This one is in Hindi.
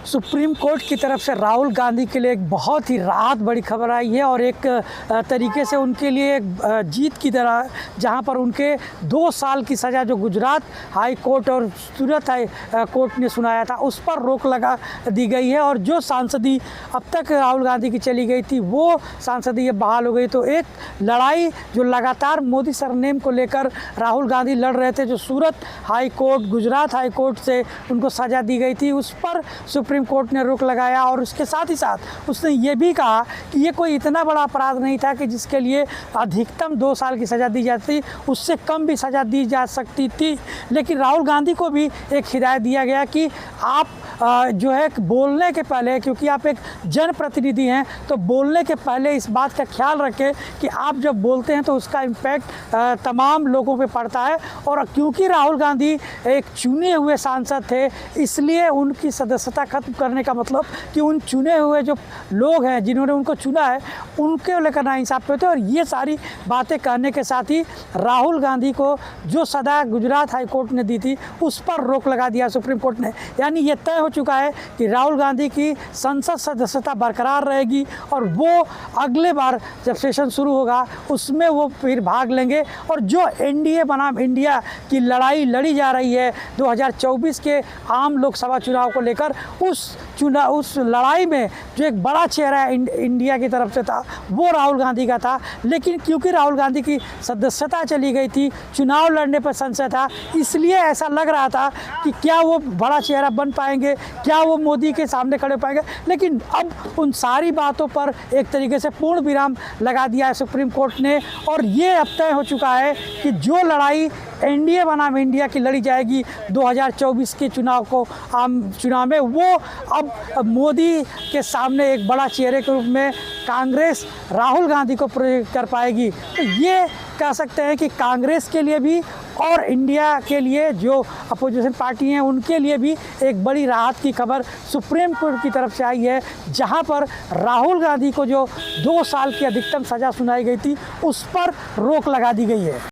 सुप्रीम कोर्ट की तरफ से राहुल गांधी के लिए एक बहुत ही राहत बड़ी खबर आई है और एक तरीके से उनके लिए एक जीत की तरह, जहां पर उनके 2 साल की सज़ा जो गुजरात हाई कोर्ट और सूरत हाई कोर्ट ने सुनाया था उस पर रोक लगा दी गई है। और जो सांसदी अब तक राहुल गांधी की चली गई थी वो सांसदी अब बहाल हो गई। तो एक लड़ाई जो लगातार मोदी सरनेम को लेकर राहुल गांधी लड़ रहे थे, जो Surat high court, Gujarat high court से उनको सज़ा दी गई थी, उस पर सुप्रीम कोर्ट ने रोक लगाया। और उसके साथ ही साथ उसने ये भी कहा कि ये कोई इतना बड़ा अपराध नहीं था कि जिसके लिए अधिकतम 2 साल की सज़ा दी जाती, उससे कम भी सज़ा दी जा सकती थी। लेकिन राहुल गांधी को भी एक हिदायत दिया गया कि आप जो है बोलने के पहले, क्योंकि आप एक जनप्रतिनिधि हैं, तो बोलने के पहले इस बात का ख्याल रखें कि आप जब बोलते हैं तो उसका इम्पैक्ट तमाम लोगों पे पड़ता है। और क्योंकि राहुल गांधी एक चुने हुए सांसद थे, इसलिए उनकी सदस्यता खत्म करने का मतलब कि उन चुने हुए जो लोग हैं जिन्होंने उनको चुना है उनके लेकर नाइंसाफ़ी होते। और ये सारी बातें कहने के साथ ही राहुल गांधी को जो सज़ा गुजरात हाई कोर्ट ने दी थी उस पर रोक लगा दिया सुप्रीम कोर्ट ने। यानी ये तय हो चुका है कि राहुल गांधी की संसद सदस्यता बरकरार रहेगी और वो अगले बार जब सेशन शुरू होगा उसमें वो फिर भाग लेंगे। और जो एनडीए बनाम इंडिया की लड़ाई लड़ी जा रही है 2024 के आम लोकसभा चुनाव को लेकर, उस लड़ाई में जो एक बड़ा चेहरा इंडिया की तरफ से था वो राहुल गांधी का था। लेकिन क्योंकि राहुल गांधी की सदस्यता चली गई थी, चुनाव लड़ने पर संशय था, इसलिए ऐसा लग रहा था कि क्या वो बड़ा चेहरा बन पाएंगे, क्या वो मोदी के सामने खड़े पाएंगे। लेकिन अब उन सारी बातों पर एक तरीके से पूर्ण विराम लगा दिया है सुप्रीम कोर्ट ने। और ये अब तय हो चुका है कि जो लड़ाई एनडीए बनाम इंडिया की लड़ी जाएगी 2024 के आम चुनाव में, वो अब मोदी के सामने एक बड़ा चेहरे के रूप में कांग्रेस राहुल गांधी को प्रोजेक्ट कर पाएगी। तो ये कह सकते हैं कि कांग्रेस के लिए भी और इंडिया के लिए जो अपोजिशन पार्टी हैं उनके लिए भी एक बड़ी राहत की खबर सुप्रीम कोर्ट की तरफ से आई है, जहां पर राहुल गांधी को जो 2 साल की अधिकतम सज़ा सुनाई गई थी उस पर रोक लगा दी गई है।